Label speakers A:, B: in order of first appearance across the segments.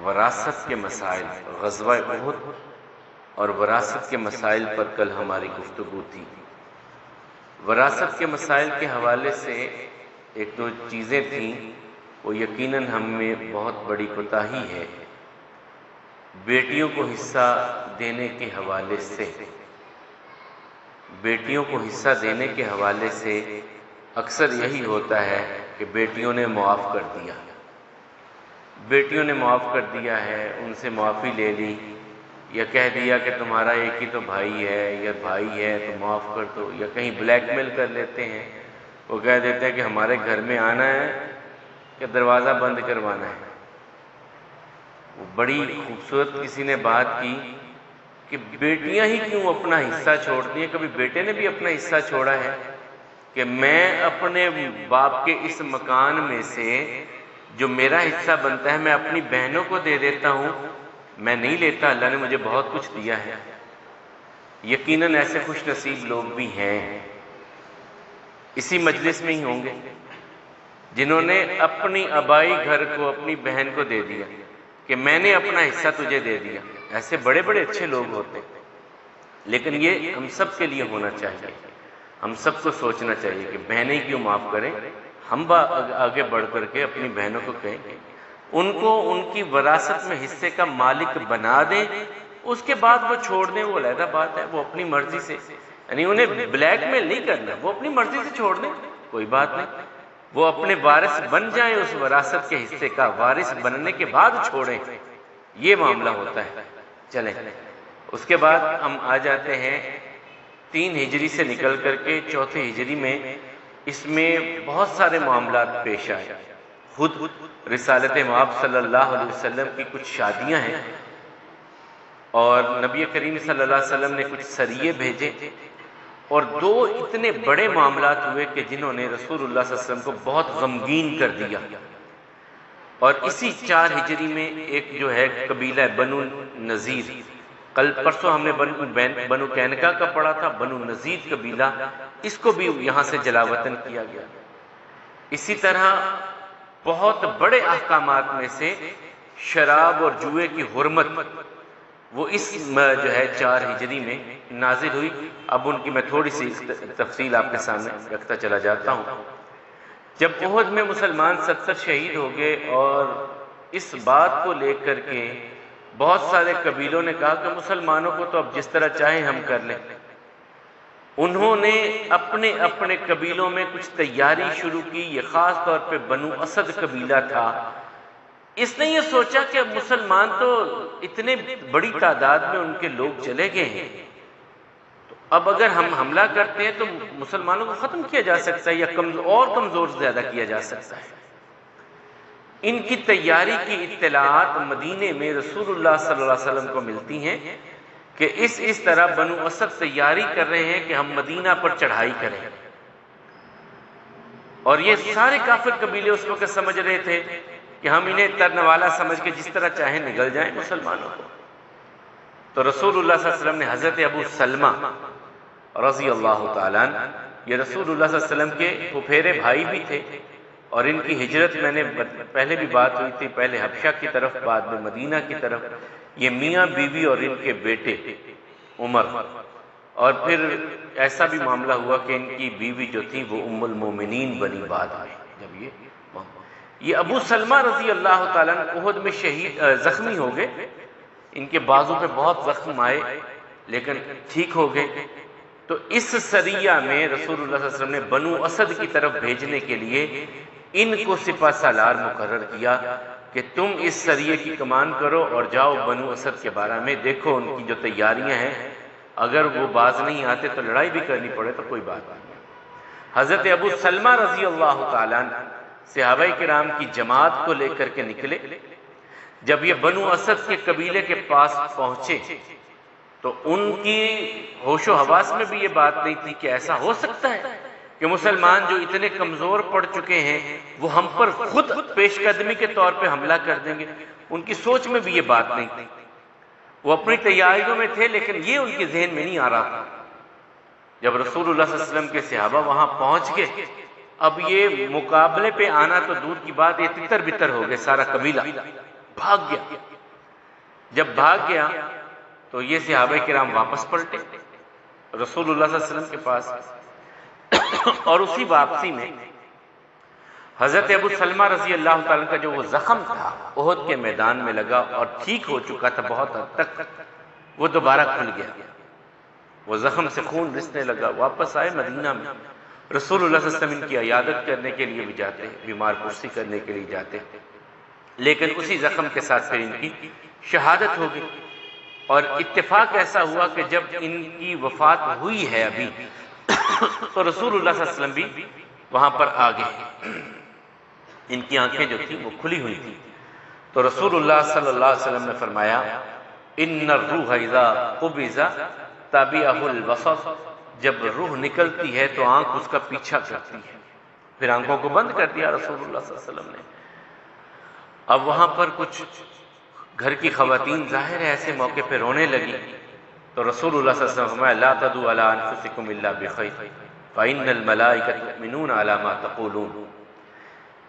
A: وراثت کے مسائل، غزوہ احد اور وراثت کے مسائل پر کل ہماری گفتگو تھی۔ وراثت کے مسائل کے حوالے سے ایک دو چیزیں تھیں، وہ یقیناً ہم میں بہت بڑی کوتاہی ہے۔ بیٹیوں کو حصہ دینے کے حوالے سے، بیٹیوں کو حصہ دینے کے حوالے سے اکثر یہی ہوتا ہے کہ بیٹیوں نے معاف کر دیا، بیٹیوں نے معاف کر دیا ہے، ان سے معافی لے لی، یا کہہ دیا کہ تمہارا ایک ہی تو بھائی ہے یا بھائی ہے تو معاف کر دو، یا کہیں بلیک میل کر لیتے ہیں، وہ کہہ دیتے ہیں کہ ہمارے گھر میں آنا ہے کہ دروازہ بند کروانا ہے۔ وہ بڑی خوبصورت کسی نے بات کی کہ بیٹیاں ہی کیوں اپنا حصہ چھوڑتی ہیں، کبھی بیٹے نے بھی اپنا حصہ چھوڑا ہے کہ میں اپنے باپ کے اس مکان میں سے جو میرا حصہ بنتا ہے میں اپنی بہنوں کو دے دیتا ہوں؟ میں نہیں لیتا، اللہ نے مجھے بہت کچھ دیا ہے۔ یقیناً ایسے خوش نصیب لوگ بھی ہیں، اسی مجلس میں ہی ہوں گے، جنہوں نے اپنی آبائی گھر کو اپنی بہن کو دے دیا کہ میں نے اپنا حصہ تجھے دے دیا۔ ایسے بڑے بڑے اچھے لوگ ہوتے ہیں، لیکن یہ ہم سب کے لیے ہونا چاہیے، ہم سب کو سوچنا چاہیے کہ بہنیں کیوں معاف کریں، ہم آگے بڑھ کر کے اپنی بہنوں کو کہیں ان کو ان کی وراثت میں حصے کا مالک بنا دیں، اس کے بعد وہ چھوڑ دیں، وہ علیحدہ بات ہے، وہ اپنی مرضی سے، یعنی انہیں بلیک میل نہیں کرنا، وہ اپنی مرضی سے چھوڑ دیں، کوئی بات نہیں، وہ اپنے وارث بن جائیں اس وراثت کے حصے کا، وارث بننے کے بعد چھوڑیں، یہ معاملہ ہوتا ہے۔ چلیں اس کے بعد ہم آ جاتے ہیں 3 ہجری سے نکل کر کے 4 ہجری میں، اس میں بہت سارے معاملات پیش آئے۔ خود رسالت مآب صلی اللہ علیہ وسلم کی کچھ شادیاں ہیں، اور نبی کریم صلی اللہ علیہ وسلم نے کچھ سریے بھیجے، اور 2 اتنے بڑے معاملات ہوئے کہ جنہوں نے رسول اللہ صلی اللہ علیہ وسلم کو بہت غمگین کر دیا۔ اور اسی 4 ہجری میں ایک جو ہے قبیلہ بنو نذیر، کل پرسوں ہم نے بنو کینکا کا پڑھا تھا، بنو نذیر قبیلہ، اس کو بھی یہاں سے جلا وطن کیا گیا۔ اسی طرح بہت بڑے احکامات میں سے شراب اور جوئے کی حرمت، وہ اس جو ہے 4 ہجری میں نازل ہوئی۔ اب ان کی میں تھوڑی سی تفصیل آپ کے سامنے رکھتا چلا جاتا ہوں۔ جب احد میں مسلمان 70 شہید ہو گئے، اور اس بات کو لے کر کے بہت سارے قبیلوں نے کہا کہ مسلمانوں کو تو اب جس طرح چاہیں ہم کر لیں، انہوں نے اپنے اپنے قبیلوں میں کچھ تیاری شروع کی۔ یہ خاص طور پہ بنو اسد قبیلہ تھا، اس نے یہ سوچا کہ مسلمان تو اتنے بڑی تعداد میں ان کے لوگ چلے گئے ہیں، تو اب اگر ہم حملہ کرتے ہیں تو مسلمانوں کو ختم کیا جا سکتا ہے، یا اور کمزور زیادہ کیا جا سکتا ہے۔ ان کی تیاری کی اطلاعات مدینے میں رسول اللہ صلی اللہ علیہ وسلم کو ملتی ہیں کہ اس طرح بنو اسد تیاری کر رہے ہیں کہ ہم مدینہ پر چڑھائی کریں، اور یہ سارے کافر قبیلے اس وقت سمجھ رہے تھے کہ ہم انہیں ترنوالا سمجھ کے جس طرح چاہیں نگل جائیں مسلمانوں کو۔ تو رسول اللہ صلی اللہ علیہ وسلم نے حضرت ابو سلمہ رضی اللہ تعالیٰ عنہ، یہ رسول اللہ صلی اللہ علیہ وسلم کے پھپھیرے بھائی بھی تھے، اور ان کی ہجرت میں نے پہلے بھی بات ہوئی تھی، پہلے حبشہ کی طرف، بعد میں مدینہ کی طرف، یہ میاں بیوی اور ان کے بیٹے عمر، اور پھر ایسا بھی معاملہ ہوا کہ ان کی بیوی جو تھی وہ ام المومنین بنی بعد میں۔ جب یہ ابو سلمہ رضی اللہ تعالیٰ عنہ احد میں زخمی ہو گئے، ان کے بازو پہ بہت زخم آئے لیکن ٹھیک ہو گئے۔ تو اس سریہ میں رسول اللہ صلی اللہ علیہ وسلم نے بنو اسد کی طرف بھیجنے کے لیے ان کو سپہ سالار مقرر کیا کہ تم اس سریے کی کمان کرو اور جاؤ بنو اسد کے بارے میں دیکھو، ان کی جو تیاریاں ہیں، اگر وہ باز نہیں آتے تو لڑائی بھی کرنی پڑے تو کوئی بات نہیں۔ حضرت ابو سلمہ رضی اللہ تعالیٰ عنہ صحابہ کرام کی جماعت کو لے کر کے نکلے۔ جب یہ بنو اسد کے قبیلے کے پاس پہنچے تو ان کی ہوش و حواس میں بھی یہ بات نہیں تھی کہ ایسا ہو سکتا ہے کہ مسلمان جو اتنے کمزور پڑ چکے ہیں وہ ہم پر خود پیش قدمی کے طور پہ حملہ کر دیں گے۔ ان کی سوچ میں بھی یہ بات نہیں تھی، وہ اپنی تیاریوں میں تھے، لیکن یہ ان کے ذہن میں نہیں آ رہا تھا۔ جب رسول اللہ صلی اللہ علیہ وسلم کے صحابہ وہاں پہنچ گئے، اب یہ مقابلے پہ آنا تو دور کی بات، یہ تتر بتر ہو گئے، سارا قبیلہ بھاگ گیا، جب بھاگ گیا تو یہ صحابہ کرام واپس پلٹے رسول اللہ صلی اللہ علیہ وسلم کے پاس، اور اسی واپسی میں حضرت ابو سلمہ رضی اللہ تعالیٰ کا جو وہ زخم تھا احد کے میدان میں لگا اور ٹھیک ہو چکا تھا بہت حد تک، وہ دوبارہ کھل گیا، وہ زخم سے خون رسنے لگا۔ واپس آئے مدینہ میں، رسول اللہ صلی اللہ علیہ وسلم ان کی عیادت کرنے کے لیے بھی جاتے، بیمار پرسی کرنے کے لیے جاتے، لیکن اسی زخم کے ساتھ پھر ان کی شہادت ہو گئی۔ اور اتفاق ایسا ہوا کہ جب ان کی وفات ہوئی ہے ابھی تو رسول اللہ صلی اللہ علیہ وسلم بھی وہاں پر آ گئے، ان کی آنکھیں جو تھیں وہ کھلی ہوئی تھیں، تو رسول اللہ صلی اللہ علیہ وسلم نے فرمایا ان الروح اذا قبض تبعہ البصر، جب روح نکلتی ہے تو آنکھ اس کا پیچھا کرتی ہے۔ پھر آنکھوں کو بند کر دیا رسول اللہ صلی اللہ علیہ وسلم نے۔ اب وہاں پر کچھ گھر کی خواتین ظاہر ہے ایسے موقع پہ رونے لگی، تو رسول اللہ صلی اللہ علیہ وسلم فرمایا لا تدعوا علی انفسکم الا بخیر فإن الملائکۃ یؤمنون علی ما تقولون،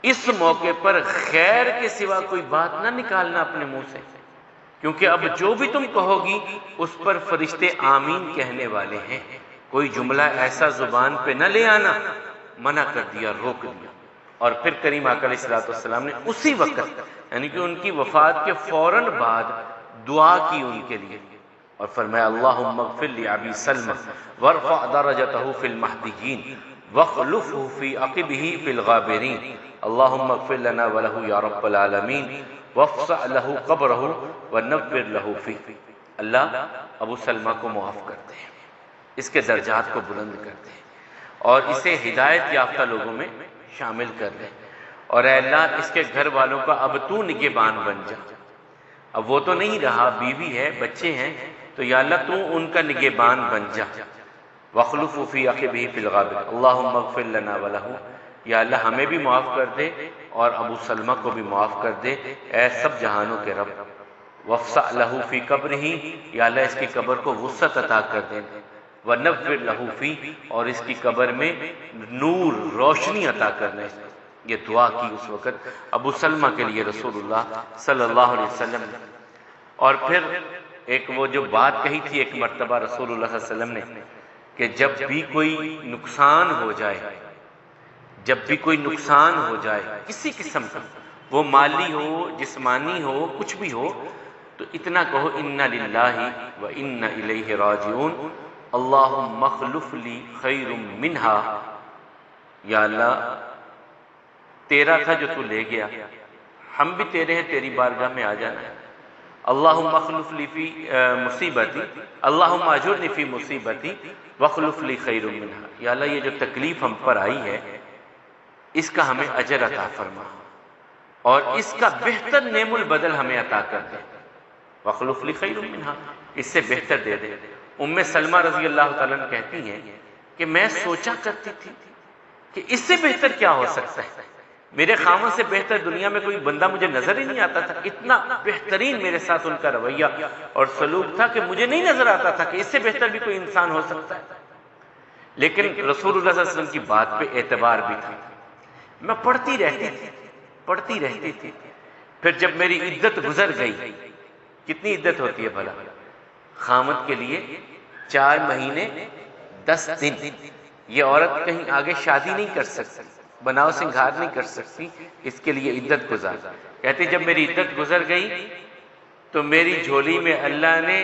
A: اس موقع پر خیر کے سوا کوئی بات نہ نکالنا اپنے منہ سے، کیونکہ اب جو بھی تم کہو گی اس پر فرشتے آمین کہنے والے ہیں، کوئی جملہ ایسا زبان پہ نہ لے آنا، منع کر دیا، روک دیا۔ اور پھر کریم آقا علیہ السلام نے اسی وقت یعنی کہ ان کی وفات کے فوراً بعد دعا کی ان کے لیے اور فرمایا اللہم اغفر لأبی سلمہ وارفع درجتہ فی المہدیین واخلفہ فی عقبہ فی الغابرین اللہم اغفر لنا ولہ یا رب العالمین وافسع لہ قبرہ ونور لہ فیہ، اللہ ابو سلمہ کو معاف کرتے ہیں، اس کے درجات کو بلند کرتے ہیں اور اسے ہدایت یافتہ لوگوں میں شامل کر لے، اور اے اللہ اس کے گھر والوں کا اب تو نگہبان بن جا، اب وہ تو نہیں رہا، بیوی ہے، بچے ہیں، تو یا اللہ تو ان کا نگہبان بن جا۔ وَاخْلُفْهُ فِي عَقِبِهِ فِي الْغَابِرِ، اللہم اغفر لنا وَلَهُ، یا اللہ ہمیں بھی معاف کر دے اور ابو سلمہ کو بھی معاف کر دے، اے سب جہانوں کے رب۔ وَافْسَعْ لَهُ فِي قَبْرِهِ، یا اللہ اس کی قبر کو وسعت عطا کر دے، وَنَوِّرْ لَهُ فِي، اور اس کی قبر میں نور روشنی عطا کرنے۔ یہ دعا کی اس وقت ابو سلمہ کے لیے رسول اللہ صلی اللہ علیہ وسلم نے۔ اور پھر ایک وہ جو بات کہی تھی ایک مرتبہ رسول اللہ صلی اللہ علیہ وسلم نے کہ جب بھی کوئی نقصان ہو جائے، جب بھی کوئی نقصان ہو جائے کسی قسم کا، وہ مالی ہو، جسمانی ہو، کچھ بھی ہو، تو اتنا کہو انا للہ و انا الیہ راجعون اللہم اخلف لی خیر منہا، یا اللہ تیرا تھا جو تو لے گیا، ہم بھی تیرے ہیں، تیری بارگاہ میں آ جانا ہے۔ اللہم اخلف لی فی مصیبتی، اللہم اجرنی فی مصیبتی واخلف لی خیر منہا، یا اللہ یہ جو تکلیف ہم پر آئی ہے اس کا ہمیں اجر عطا فرما اور اس کا بہتر نعم البدل ہمیں عطا کر دے، واخلف لی خیر منہا، اس سے بہتر دے دے۔ ام سلمہ رضی اللہ تعالیٰ عنہ کہتی ہیں کہ میں سوچا کرتی تھی کہ اس سے بہتر کیا ہو سکتا ہے، میرے خامن سے بہتر دنیا میں کوئی بندہ مجھے نظر ہی نہیں آتا تھا، اتنا بہترین میرے ساتھ ان کا رویہ اور سلوک تھا کہ مجھے نہیں نظر آتا تھا کہ اس سے بہتر بھی کوئی انسان ہو سکتا ہے۔ لیکن رسول اللہ صلی اللہ علیہ وسلم کی بات پہ اعتبار بھی تھا، میں پڑھتی رہتی تھی، پھر جب میری عدت گزر گئی، کتنی عدت ہوتی ہے بھلا خامد کے لیے؟ 4 مہینے 10 دن، یہ عورت کہیں آگے شادی نہیں کر سکتی، بناؤ سنگھار نہیں کر سکتی، اس کے لیے عدت گزار۔ کہتے جب میری عدت گزر گئی تو میری جھولی میں اللہ نے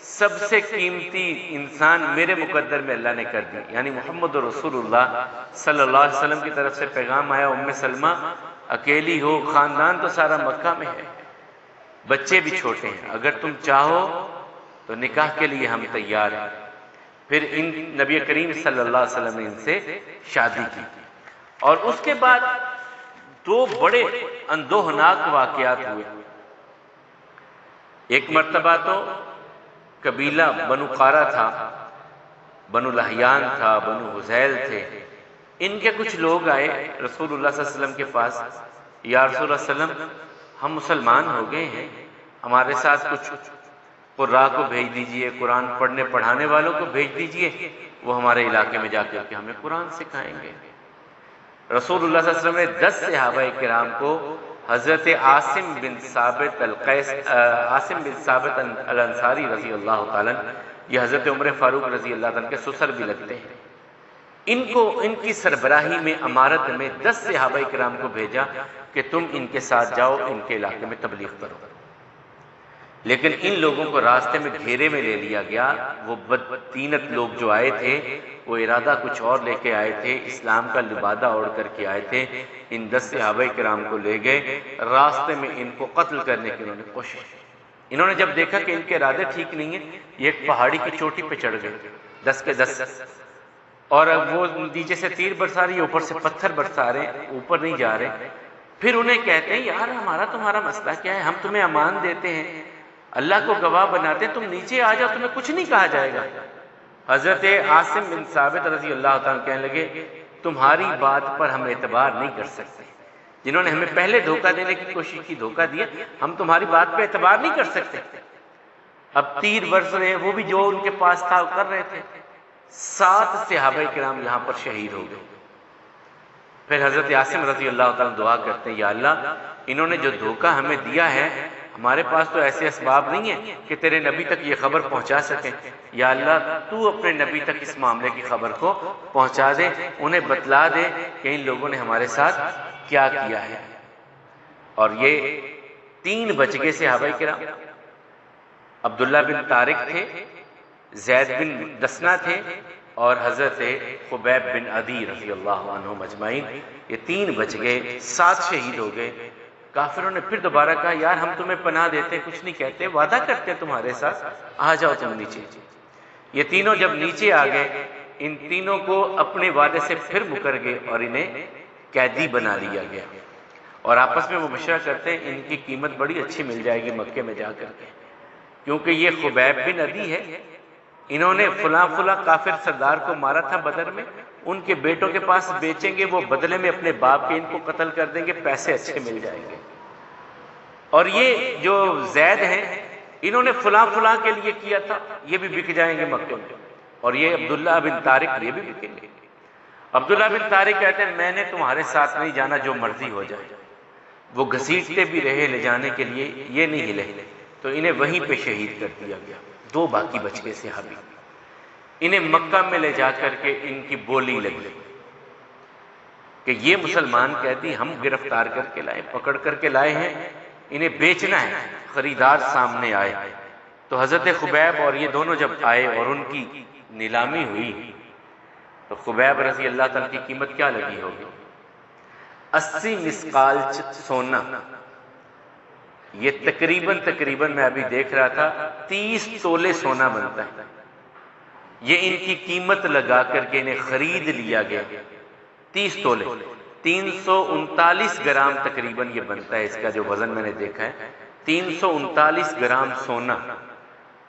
A: سب سے قیمتی انسان میرے مقدر میں اللہ نے کر دی، یعنی محمد رسول اللہ صلی اللہ علیہ وسلم کی طرف سے پیغام آیا، ام سلمہ اکیلی ہو، خاندان تو سارا مکہ میں ہے، بچے بھی چھوٹے ہیں، اگر تم چاہو تو نکاح کے لیے ہم تیار ہیں۔ پھر ان نبی کریم صلی اللہ علیہ وسلم نے ان سے شادی کی، اور اس کے بعد 2 بڑے اندوہناک واقعات ہوئے۔ ایک مرتبہ تو قبیلہ بنو قارہ تھا، بنو لحیان تھا، بنو حذیل تھے، ان کے کچھ لوگ آئے رسول اللہ صلی اللہ علیہ وسلم کے پاس، یا رسول اللہ صلی اللہ علیہ وسلم ہم مسلمان ہو گئے ہیں، ہمارے ساتھ کچھ قراء کو بھیج دیجئے، قرآن پڑھنے پڑھانے والوں کو بھیج دیجئے، وہ ہمارے علاقے میں جا کر کے ہمیں قرآن سکھائیں گے۔ رسول اللہ صلی اللہ علیہ وسلم نے 10 صحابہ کرام کو حضرت عاصم بن ثابت الانصاری رضی اللہ تعالیٰ، یہ حضرت عمر فاروق رضی اللہ تعالیٰ کے سسر بھی لگتے ہیں، ان کی سربراہی میں امارت میں 10 صحابہ کرام کو بھیجا کہ تم ان کے ساتھ جاؤ، ان کے علاقے میں تبلیغ کرو، لیکن ان لوگوں کو راستے میں گھیرے میں لے لیا گیا۔ وہ بدطینت لوگ جو آئے تھے وہ ارادہ کچھ اور لے کے آئے تھے، اسلام کا لبادہ اوڑھ کر کے آئے تھے، ان 10 صحابہ کرام کو لے گئے، راستے میں ان کو قتل کرنے کی انہوں نے کوشش کی۔ انہوں نے جب دیکھا کہ ان کے ارادے ٹھیک نہیں ہیں، یہ ایک پہاڑی کی چوٹی پہ چڑھ گئے 10 کے 10، اور وہ نیچے سے تیر برسا رہی ہے، اوپر سے پتھر برسا رہے ہیں، اوپر نہیں جا رہے۔ پھر انہیں کہتے ہیں یار ہمارا تمہارا مسئلہ کیا ہے، ہم تمہیں امان دیتے ہیں، اللہ کو گواہ بناتے ہیں، تم نیچے آ جاؤ، تمہیں کچھ نہیں کہا جائے گا۔ حضرت عاصم بن ثابت رضی اللہ تعالیٰ کہنے لگے تمہاری بات پر ہم اعتبار نہیں کر سکتے، جنہوں نے ہمیں پہلے دھوکہ دینے کی کوشش کی، دھوکہ دیا، ہم تمہاری بات پہ اعتبار نہیں کر سکتے۔ اب تیر برس رہے ہیں، وہ بھی جو ان کے پاس تھا وہ کر رہے تھے۔ 7 صحابہ کرام یہاں پر شہید ہو گئے۔ پھر حضرت عاصم رضی اللہ تعالیٰ دعا کرتے ہیں یا اللہ انہوں نے جو دھوکہ ہمیں دیا ہے، ہمارے پاس تو ایسے اسباب نہیں ہیں کہ تیرے نبی تک یہ خبر پہنچا سکیں، یا اللہ تو اپنے نبی تک اس معاملے کی خبر کو پہنچا دے، انہیں بتلا دے کہ ان لوگوں نے ہمارے ساتھ کیا کیا ہے۔ اور یہ 3 بچ گئے صحابہ کرام، عبداللہ بن طارق تھے، زید بن دسنہ تھے، اور حضرت خبیب بن عدی رضی اللہ عنہم اجمعین، یہ 3 بچ گئے، 7 شہید ہو گئے۔ کافروں نے پھر دوبارہ کہا یار ہم تمہیں پناہ دیتے، کچھ نہیں کہتے، وعدہ کرتے تمہارے ساتھ، آ جاؤ تم نیچے۔ یہ تینوں جب نیچے آ گئے، ان تینوں کو اپنے وعدے سے پھر مکر گئے اور انہیں قیدی بنا لیا گیا، اور آپس میں وہ مشورہ کرتے ہیں ان کی قیمت بڑی اچھی مل جائے گی مکے میں جا کر کے، کیونکہ یہ خبیب بن عدی ہے، انہوں نے فلاں فلاں کافر سردار کو مارا تھا بدر میں، ان کے بیٹوں کے پاس بیچیں گے، وہ بدلے میں اپنے باپ کے ان کو قتل کر دیں گے، پیسے اچھے مل جائیں گے۔ اور یہ جو زید ہیں انہوں نے فلاں فلاں کے لیے کیا تھا، یہ بھی بک جائیں گے مکے میں، اور یہ عبداللہ بن طارق یہ بھی بکیں گے۔ عبداللہ بن طارق کہتے ہیں میں نے تمہارے ساتھ نہیں جانا، جو مرضی ہو جائے۔ وہ گھسیٹتے بھی رہے لے جانے کے لیے، یہ نہیں ہلے، تو انہیں وہیں پہ شہید کر دیا گیا۔ 2 باقی بچ گئے صحابی، انہیں مکہ میں لے جا کر کے ان کی بولی لگی کہ یہ مسلمان قیدی ہم گرفتار کر کے لائے، پکڑ کر کے لائے ہیں، انہیں بیچنا ہے، خریدار سامنے آئے۔ تو حضرت خبیب اور یہ دونوں جب آئے اور ان کی نیلامی ہوئی تو خبیب رضی اللہ تعالیٰ کی قیمت کیا لگی ہوگی؟ 80 مسقال سونا، یہ تقریباً میں ابھی دیکھ رہا تھا 30 تولے سونا بنتا ہے، یہ ان کی قیمت لگا کر کے انہیں خرید لیا گیا۔ 30 تولے 339 گرام تقریباً یہ بنتا ہے، اس کا جو وزن میں نے دیکھا ہے 339 گرام سونا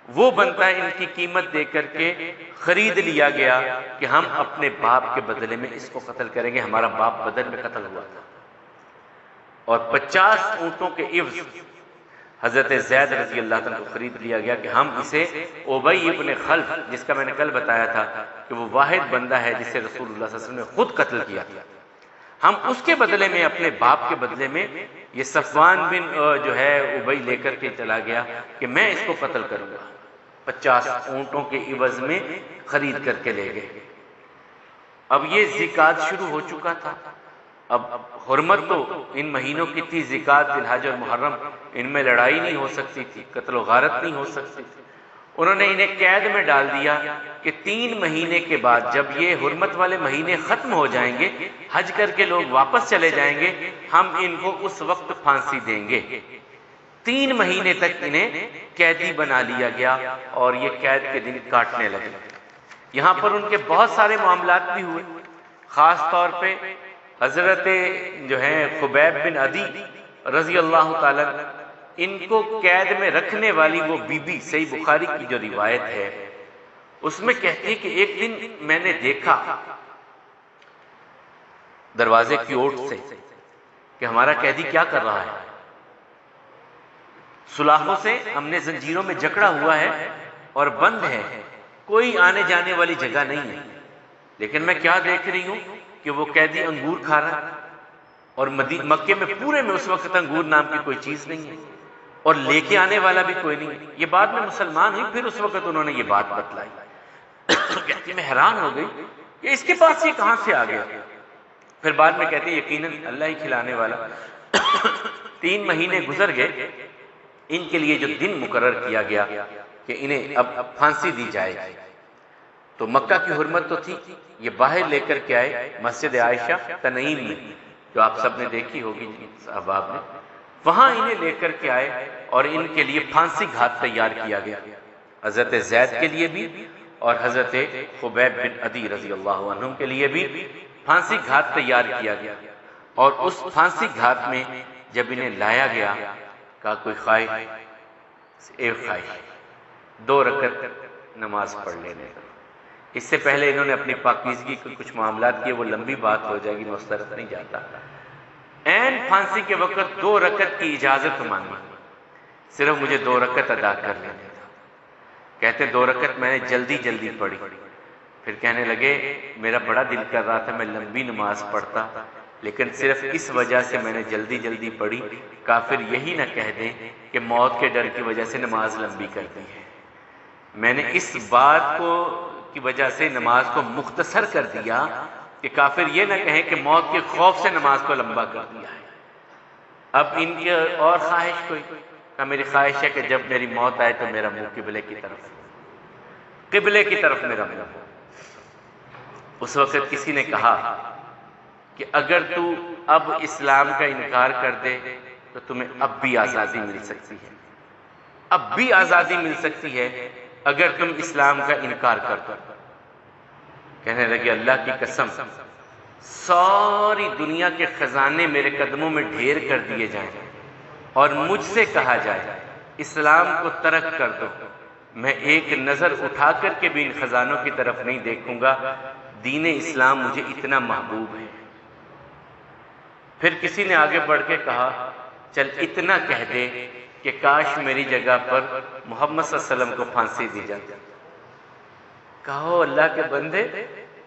A: وہ بنتا ہے، ان کی قیمت دے کر کے خرید لیا گیا کہ ہم اپنے باپ کے بدلے میں اس کو قتل کریں گے، ہمارا باپ بدر میں قتل ہوا تھا۔ اور 50 اونٹوں کے عوض حضرت زید رضی اللہ تعالیٰ کو خرید لیا گیا کہ ہم اسے ابی ابن خلف، جس کا میں نے کل بتایا تھا کہ وہ واحد بندہ ہے جسے رسول اللہ صلی اللہ علیہ وسلم نے خود قتل کیا تھا، ہم اس کے بدلے میں اپنے باپ کے بدلے میں یہ صفوان بن جو ہے ابی لے کر کے چلا گیا کہ میں اس کو قتل کروں گا، 50 اونٹوں کے عوض میں خرید کر کے لے گئے۔ اب یہ زکات شروع ہو چکا تھا، اب حرمت تو ان مہینوں کی تھی، زکات ذی الحج اور محرم، ان میں لڑائی نہیں ہو سکتی تھی، قتل و غارت نہیں ہو سکتی تھی۔ انہوں نے انہیں قید میں ڈال دیا کہ 3 مہینے کے بعد جب یہ حرمت والے مہینے ختم ہو جائیں گے، حج کر کے لوگ واپس چلے جائیں گے، ہم ان کو اس وقت پھانسی دیں گے۔ 3 مہینے تک انہیں قیدی بنا لیا گیا اور یہ قید کے دن کاٹنے لگے۔ یہاں پر ان کے بہت سارے معاملات بھی ہوئے، خاص طور پہ حضرت جو ہیں خبیب بن عدی رضی اللہ تعالیٰ، ان کو قید میں رکھنے والی وہ بی بی، صحیح بخاری کی جو روایت ہے اس میں کہتی ہے کہ ایک دن میں نے دیکھا دروازے کی اوٹ سے کہ ہمارا قیدی کیا کر رہا ہے، سلاخوں سے ہم نے زنجیروں میں جکڑا ہوا ہے اور بند ہے، کوئی آنے جانے والی جگہ نہیں ہے، لیکن میں کیا دیکھ رہی ہوں کہ وہ قیدی انگور کھا رہا ہے، اور مکے میں پورے میں اس وقت انگور نام کی کوئی چیز نہیں ہے اور لے کے آنے والا بھی کوئی نہیں ہے۔ یہ بعد میں مسلمان ہوئی، پھر اس وقت انہوں نے یہ بات بتلائی۔ کہتی میں حیران ہو گئی کہ اس کے پاس یہ کہاں سے آ گیا۔ پھر بعد میں کہتے ہیں یقیناً اللہ ہی کھلانے والا۔ 3 مہینے گزر گئے، ان کے لیے جو دن مقرر کیا گیا کہ انہیں اب پھانسی دی جائے گی، تو مکہ کی حرمت تو تھی، یہ باہر لے کر کے آئے مسجد عائشہ تنعیم میں، جو آپ سب نے دیکھی ہوگی احباب نے، وہاں انہیں لے کر کے آئے اور ان کے لیے پھانسی گھاٹ تیار کیا گیا، حضرت زید کے لیے بھی اور حضرت خبیب بن عدی رضی اللہ عنہ کے لیے بھی پھانسی گھاٹ تیار کیا گیا۔ اور اس پھانسی گھاٹ میں جب انہیں لایا گیا، کہا کوئی خواہش، ایک خواہش، 2 رکعت نماز پڑھ لینے کا۔ اس سے پہلے انہوں نے اپنی پاکیزگی کے کچھ معاملات کیے، وہ لمبی بات ہو جائے گی، میں اس طرف نہیں جاتا۔ عین پھانسی کے وقت 2 رکعت کی اجازت مانگی، صرف مجھے 2 رکعت ادا کر لینے تھا۔ کہتے 2 رکعت میں نے جلدی جلدی پڑھی، پھر کہنے لگے میرا بڑا دل کر رہا تھا میں لمبی نماز پڑھتا، لیکن صرف اس وجہ سے میں نے جلدی جلدی پڑھی، کافر یہی نہ کہہ دیں کہ موت کے ڈر کی وجہ سے نماز لمبی کر دی ہے۔ میں نے اس بات کی وجہ سے نماز کو مختصر کر دیا کہ کافر یہ نہ کہیں کہ موت کے خوف سے نماز کو لمبا کر دیا ہے۔ اب ان کی اور خواہش کوئی، کہ میری خواہش ہے کہ جب میری موت آئے تو میرا منہ قبلے کی طرف میرا منہ ہو۔ اس وقت کسی نے کہا کہ اگر تو اب اسلام کا انکار کر دے تو تمہیں اب بھی آزادی مل سکتی ہے، اب بھی آزادی مل سکتی ہے اگر تم اسلام کا انکار کر دو۔ کہنے لگے اللہ کی قسم، ساری دنیا کے خزانے میرے قدموں میں ڈھیر کر دیے جائیں اور مجھ سے کہا جائے اسلام کو ترک کر دو، میں ایک نظر اٹھا کر کے بھی ان خزانوں کی طرف نہیں دیکھوں گا، دین اسلام مجھے اتنا محبوب ہے۔ پھر کسی نے آگے بڑھ کے کہا چل اتنا کہہ دے کہ کاش میری جگہ پر محمد صلی اللہ علیہ وسلم کو پھانسی دی جاتی۔ کہو اللہ کے بندے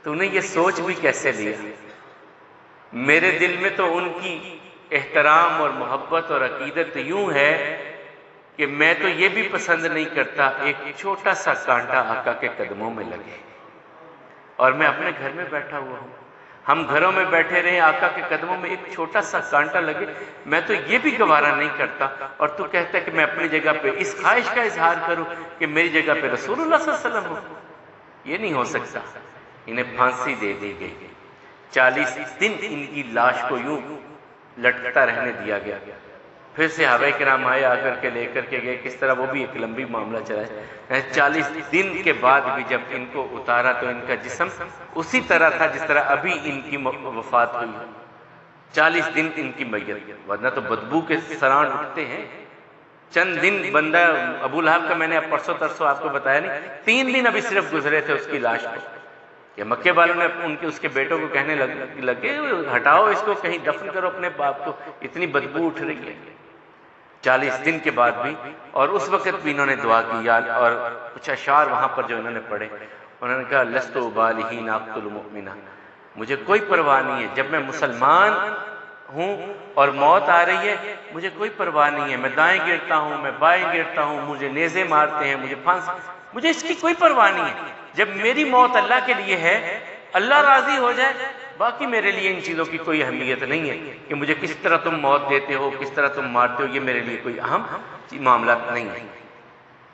A: تو نے یہ سوچ بھی کیسے لیا؟ میرے دل میں تو ان کی احترام اور محبت اور عقیدت یوں ہے کہ میں تو یہ بھی پسند نہیں کرتا ایک چھوٹا سا کانٹا آقا کے قدموں میں لگے، اور میں اپنے گھر میں بیٹھا ہوا ہوں، ہم گھروں میں بیٹھے رہے آقا کے قدموں میں ایک چھوٹا سا کانٹا لگے، میں تو یہ بھی گوارا نہیں کرتا، اور تو کہتا ہے کہ میں اپنی جگہ پہ اس خواہش کا اظہار کروں کہ میری جگہ پہ رسول اللہ صلی اللہ علیہ وسلم ہو۔ یہ نہیں ہو سکتا۔ انہیں پھانسی دے دی گئی، 40 دن ان کی لاش کو یوں لٹکتا رہنے دیا گیا۔ پھر صحابہ کرام آئے، آ کر کے لے کر کے گئے، کس طرح وہ بھی ایک لمبی معاملہ چلا ہے۔ 40 دن کے بعد بھی جب ان کو اتارا تو ان کا جسم اسی طرح تھا جس طرح ابھی ان کی وفات ہوئی۔ 40 دن ان کی میت، ورنہ تو بدبو کے سران اٹھتے ہیں۔ چند دن بندہ ابو لہب کا میں نے اب پرسوں ترسوں آپ کو بتایا نہیں، 3 دن ابھی صرف گزرے تھے اس کی لاش کو، کہ مکے والوں نے اس کے بیٹوں کو کہنے لگے ہٹاؤ اس کو، کہیں دفن کرو اپنے باپ کو، اتنی بدبو اٹھ رہی ہے۔ 40 دن کے بعد بھی، اور اس وقت بھی انہوں نے دعا کی، اور کچھ اشعار وہاں پر جو انہوں نے پڑھے، انہوں نے کہا لست ابالہ حین اقتل مؤمنا، مجھے کوئی پرواہ نہیں ہے جب میں مسلمان ہوں اور موت آ رہی ہے، مجھے کوئی پرواہ نہیں ہے، میں دائیں گرتا ہوں، میں بائیں گرتا ہوں، مجھے نیزے مارتے ہیں، مجھے پھانسی، مجھے اس کی کوئی پرواہ نہیں ہے، جب میری موت اللہ کے لیے ہے، اللہ راضی ہو جائے، باقی میرے لیے ان چیزوں کی کوئی اہمیت نہیں ہے کہ مجھے کس طرح تم موت دیتے ہو، کس طرح تم مارتے ہو، یہ میرے لیے کوئی اہم معاملات نہیں ہے۔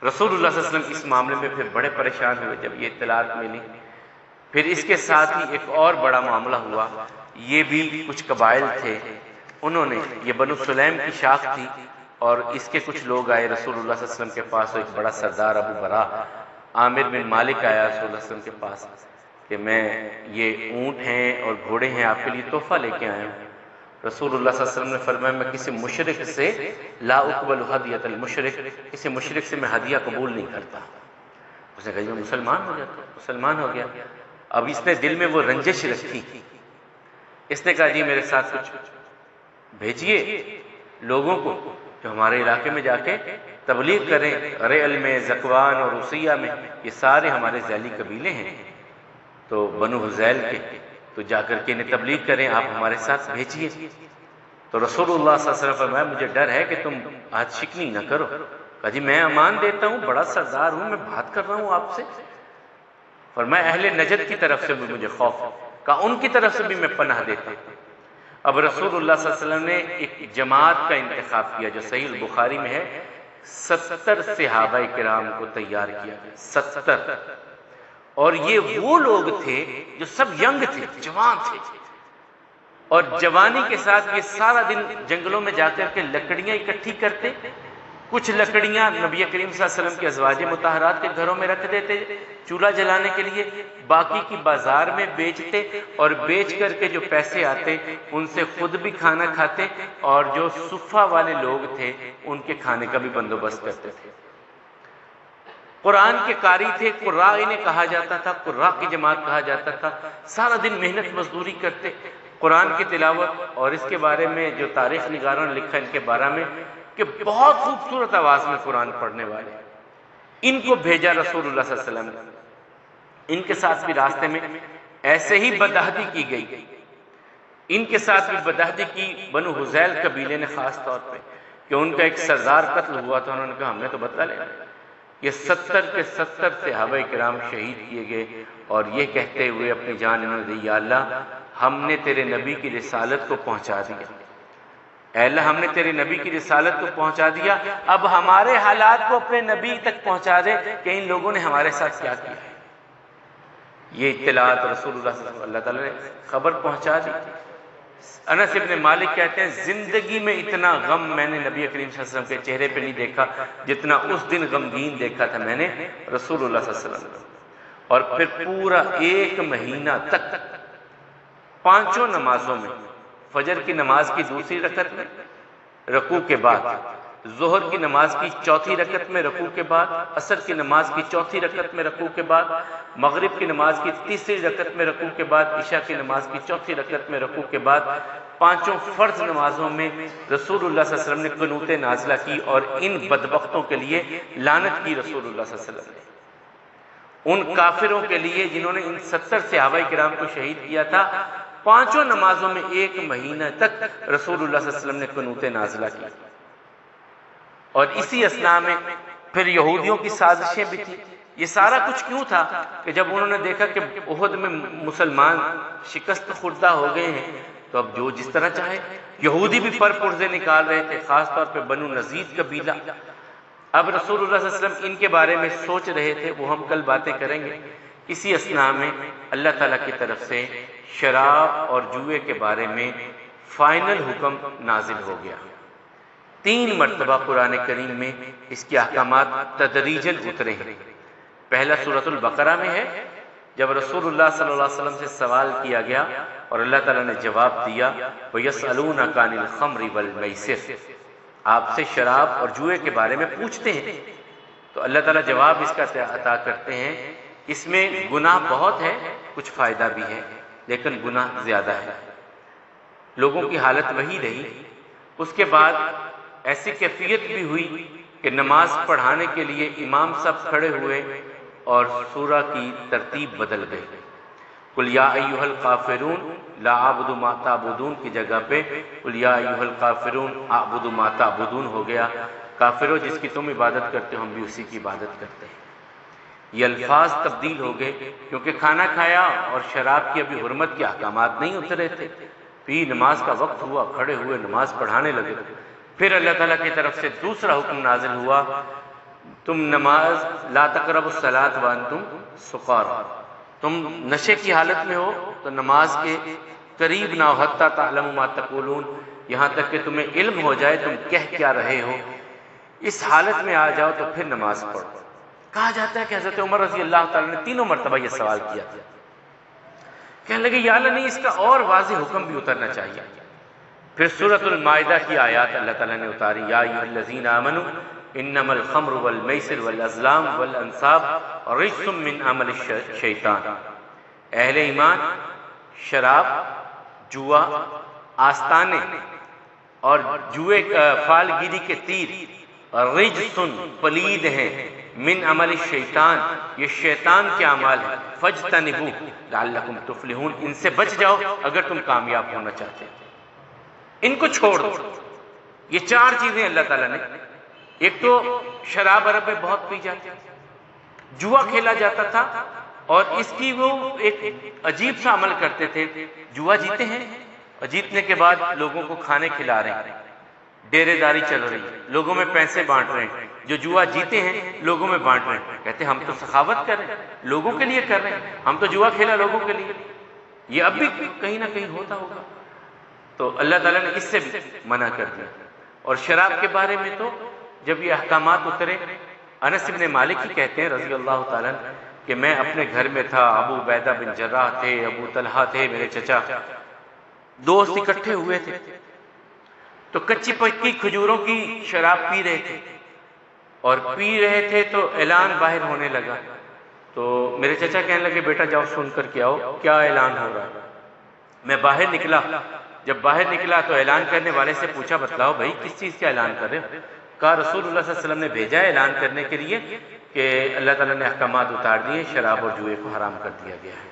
A: رسول اللہ صلی اللہ علیہ وسلم اس معاملے میں پھر بڑے پریشان ہوئے جب یہ اطلاعات ملی۔ پھر اس کے ساتھ ہی ایک اور بڑا معاملہ ہوا، یہ بھی کچھ قبائل تھے، انہوں نے، یہ بنو سلیم کی شاخ تھی، اور اس کے کچھ لوگ آئے رسول اللہ صلی اللہ علیہ وسلم کے پاس، ایک بڑا سردار ابو برا عامر بن مالک آیا رسول اللہ صلی اللہ علیہ وسلم کے پاس کہ میں یہ اونٹ ہیں اور گھوڑے ہیں آپ کے لیے تحفہ لے کے آیا ہوں۔ رسول اللہ صلی اللہ علیہ وسلم نے فرمایا میں کسی مشرک سے لا اقبل ہدیۃ المشرک، کسی مشرک سے میں ہدیہ قبول نہیں کرتا۔ اس نے کہا میں مسلمان ہو جاتا، مسلمان ہو گیا۔ اب اس نے دل میں وہ رنجش رکھی، اس نے کہا جی میرے ساتھ کچھ بھیجیے لوگوں کو جو ہمارے علاقے میں جا کے تبلیغ کریں، ریل میں، زکوان اور عصیہ میں، یہ سارے ہمارے ذیلی قبیلے ہیں تو بنو حذیل کے، تو جا کر کے انہیں تبلیغ کریں، آپ ہمارے ساتھ بھیجیے۔ تو رسول اللہ صلی اللہ علیہ وسلم فرمایا مجھے ڈر ہے کہ تم آج شکنی نہ کرو. کہا جی میں امان دیتا ہوں، بڑا سردار ہوں، میں بات کر رہا ہوں آپ سے. فرمایا اہل نجد کی طرف سے بھی مجھے خوف ہے. کہا ان کی طرف سے بھی میں پناہ دیتا ہوں. اب رسول اللہ صلی اللہ علیہ وسلم نے ایک جماعت کا انتخاب کیا جو صحیح البخاری میں ہے. 70 صحابہ کرام کو تیار کیا، 70. اور یہ وہ لوگ تھے جو سب ینگ تھے، جوان تھے، اور جوانی کے ساتھ یہ سارا دن جنگلوں میں جا کر کے لکڑیاں اکٹھی کرتے. کچھ لکڑیاں نبی کریم صلی اللہ علیہ وسلم کے ازواج مطہرات کے گھروں میں رکھ دیتے چولہا جلانے کے لیے، باقی کی بازار میں بیچتے، اور بیچ کر کے جو پیسے آتے ان سے خود بھی کھانا کھاتے اور جو صفہ والے لوگ تھے ان کے کھانے کا بھی بندوبست کرتے تھے. قرآن کے قاری تھے، قراء انہیں کہا جاتا تھا، قراء کی جماعت کہا جاتا تھا. سارا دن محنت مزدوری کرتے، قرآن کی تلاوت. اور اس کے بارے میں جو تاریخ نگاروں نے لکھا ان کے بارے میں کہ بہت خوبصورت آواز میں قرآن پڑھنے والے. ان کو بھیجا رسول اللہ صلی اللہ علیہ وسلم نے. ان کے ساتھ بھی راستے میں ایسے ہی بدعہدی کی گئی. ان کے ساتھ بھی بدعہدی کی بنو حذیل قبیلے نے، خاص طور پہ کہ ان کا ایک سردار قتل ہوا تھا. انہوں نے کہا ہم نے تو بدلہ لینا. یہ 70 کے 70 صحابہ کرام شہید کیے گئے اور یہ کہتے ہوئے اپنی جان انہوں نے دی، یا اللہ ہم نے تیرے نبی کی رسالت کو پہنچا دیا. اے اللہ ہم نے تیرے نبی کی رسالت کو پہنچا دیا، اب ہمارے حالات کو اپنے نبی تک پہنچا دے کہ ان لوگوں نے ہمارے ساتھ کیا کیا ہے. یہ اطلاعات رسول اللہ صلی اللہ تعالیٰ نے خبر پہنچا دی. انس ابن مالک کہتے ہیں زندگی میں اتنا غم میں نے نبی کریم صلی اللہ علیہ وسلم کے چہرے پہ نہیں دیکھا جتنا اس دن غمگین دیکھا تھا میں نے رسول اللہ صلی اللہ علیہ وسلم. اور پھر پورا 1 مہینہ تک 5 نمازوں میں، فجر کی نماز کی دوسری رکعت میں رکوع کے بعد، ظہر کی نماز کی چوتھی رکعت میں رکوع کے بعد، عصر کی نماز کی چوتھی رکعت میں رکوع کے بعد، مغرب کی نماز کی تیسری رکعت میں رکوع کے بعد، عشاء کی نماز کی چوتھی رکعت میں رکوع کے بعد 5 فرض نمازوں میں رسول اللہ صلی اللہ علیہ وسلم نے قنوت نازلہ کی اور ان بدبختوں کے لیے لعنت کی رسول اللہ صلی اللہ علیہ وسلم نے. ان کافروں کے لیے جنہوں نے ان 70 صحابہ کرام کو شہید کیا تھا، 5 نمازوں میں 1 مہینہ تک رسول اللہ صلی اللہ علیہ وسلم نے قنوت نازلہ کی. اور اسی اثناء میں پھر یہودیوں کی سازشیں بھی تھی. یہ سارا کچھ کیوں تھا کہ جب انہوں نے دیکھا کہ احد میں مسلمان شکست خوردہ ہو گئے ہیں تو اب جو جس طرح چاہے. یہودی بھی پر پرزے نکال رہے تھے، خاص طور پہ بنو نذیر قبیلہ. اب رسول اللہ صلی اللہ علیہ وسلم ان کے بارے میں سوچ رہے تھے، وہ ہم کل باتیں کریں گے. اسی اثناء میں اللہ تعالیٰ کی طرف سے شراب اور جوئے کے بارے میں فائنل حکم نازل ہو گیا. 3 مرتبہ قرآن کریم میں اس کے احکامات تدریجاً اترے ہیں. پہلا سورۃ البقرہ میں ہے جب رسول اللہ صلی اللہ علیہ وسلم سے سوال کیا گیا اور اللہ تعالیٰ نے جواب دیا، وَيَسْأَلُونَكَ عَنِ الْخَمْرِ وَالْمَيْسِرِ، آپ سے شراب اور جوئے کے بارے میں پوچھتے ہیں. تو اللہ تعالیٰ جواب اس کا عطا کرتے ہیں. اس میں گناہ بہت ہے، کچھ فائدہ بھی ہے، لیکن گناہ زیادہ ہے. لوگوں کی حالت وہی رہی. اس کے بعد ایسی کیفیت بھی ہوئی کہ نماز پڑھانے کے لیے امام صاحب کھڑے ہوئے اور سورہ کی ترتیب بدل گئی. قُلْ يَا أَيُّهَا الْكَافِرُونَ لَا أَعْبُدُ مَا تَعْبُدُونَ کی جگہ پہ قُلْ يَا أَيُّهَا الْكَافِرُونَ أَعْبُدُ مَا تَعْبُدُونَ ہو گیا. کافروں جس کی تم عبادت کرتے ہو ہم بھی اسی کی عبادت کرتے ہیں. یہ الفاظ تبدیل ہو گئے کیونکہ کھانا کھایا اور شراب کی ابھی حرمت کے احکامات نہیں اترے تھے. پھر نماز کا وقت ہوا، کھڑے ہوئے نماز پڑھانے لگے. پھر اللہ تعالیٰ کی طرف سے دوسرا حکم نازل ہوا، تم نماز لا تقربوا الصلاۃ وانتم سکارى، تم نشے کی حالت میں ہو تو نماز کے قریب نہ ہو، حتی تعلموا ما تقولون، یہاں تک کہ تمہیں علم ہو جائے تم کہہ کیا رہے ہو. اس حالت میں آ جاؤ تو پھر نماز پڑھو. کہا جاتا ہے کہ حضرت عمر رضی اللہ تعالیٰ نے 3 مرتبہ یہ سوال کیا تھا. کہنے لگے یا اللہ نہیں، اس کا اور واضح حکم بھی اترنا چاہیے. پھر سورۃ المائدہ کی آیات اللہ تعالیٰ نے اتاری، یا ایھا الذین آمنوا انما الخمر والمیسر والازلام والانصاب رجس من عمل الشیطان. اہل ایمان، شراب، جوا، آستانے اور جوئے فال گیری کے تیر رجسن پلید ہیں، من عمل الشیطان یہ شیطان کے اعمال ہیں، فاجتنبوہ لعلکم تفلحون ان سے بچ جاؤ اگر تم کامیاب ہونا چاہتے ہیں. ان کو چھوڑ دو۔ یہ چار چیزیں اللہ تعالیٰ نے، ایک تو شراب عرب میں بہت پی جاتی، جوا کھیلا جاتا تھا، اور اس کی وہ ایک عجیب سا عمل کرتے تھے، جوا جیتے ہیں اور جیتنے کے بعد لوگوں کو کھانے کھلا رہے ہیں، ڈیرے داری چل رہی ہے، لوگوں میں پیسے بانٹ رہے ہیں، جو جوا جیتے ہیں لوگوں میں بانٹ رہے ہیں، کہتے ہیں ہم تو سخاوت کر رہے ہیں، لوگوں کے لیے کر رہے ہیں، ہم تو جوا کھیلا لوگوں کے لیے۔ یہ اب بھی کہیں نہ کہیں ہوتا ہوگا، تو اللہ تعالیٰ نے اس سے بھی منع کر دیا۔ اور شراب کے بارے میں تو جب یہ احکامات اترے، انس بن مالک ہی کہتے ہیں رضی اللہ تعالیٰ کہ میں اپنے گھر میں تھا، ابو عبیدہ بن جراح تھے، ابو طلحہ تھے میرے چچا، دوست اکٹھے ہوئے تھے، تو کچی پکی کھجوروں کی شراب پی رہے تھے، اور پی رہے تھے تو اعلان باہر ہونے لگا، تو میرے چچا کہنے لگے بیٹا جاؤ سن کر کے آؤ کیا اعلان ہو رہا ہے۔ میں باہر نکلا، جب باہر نکلا تو اعلان کرنے والے سے پوچھا بتلاؤ بھائی کس چیز کا اعلان کر رہے ہو؟ کہا رسول اللہ صلی اللہ علیہ وسلم نے بھیجا ہے اعلان کرنے کے لیے کہ اللہ تعالیٰ نے احکامات اتار دیے، شراب اور جوئے کو حرام کر دیا گیا ہے۔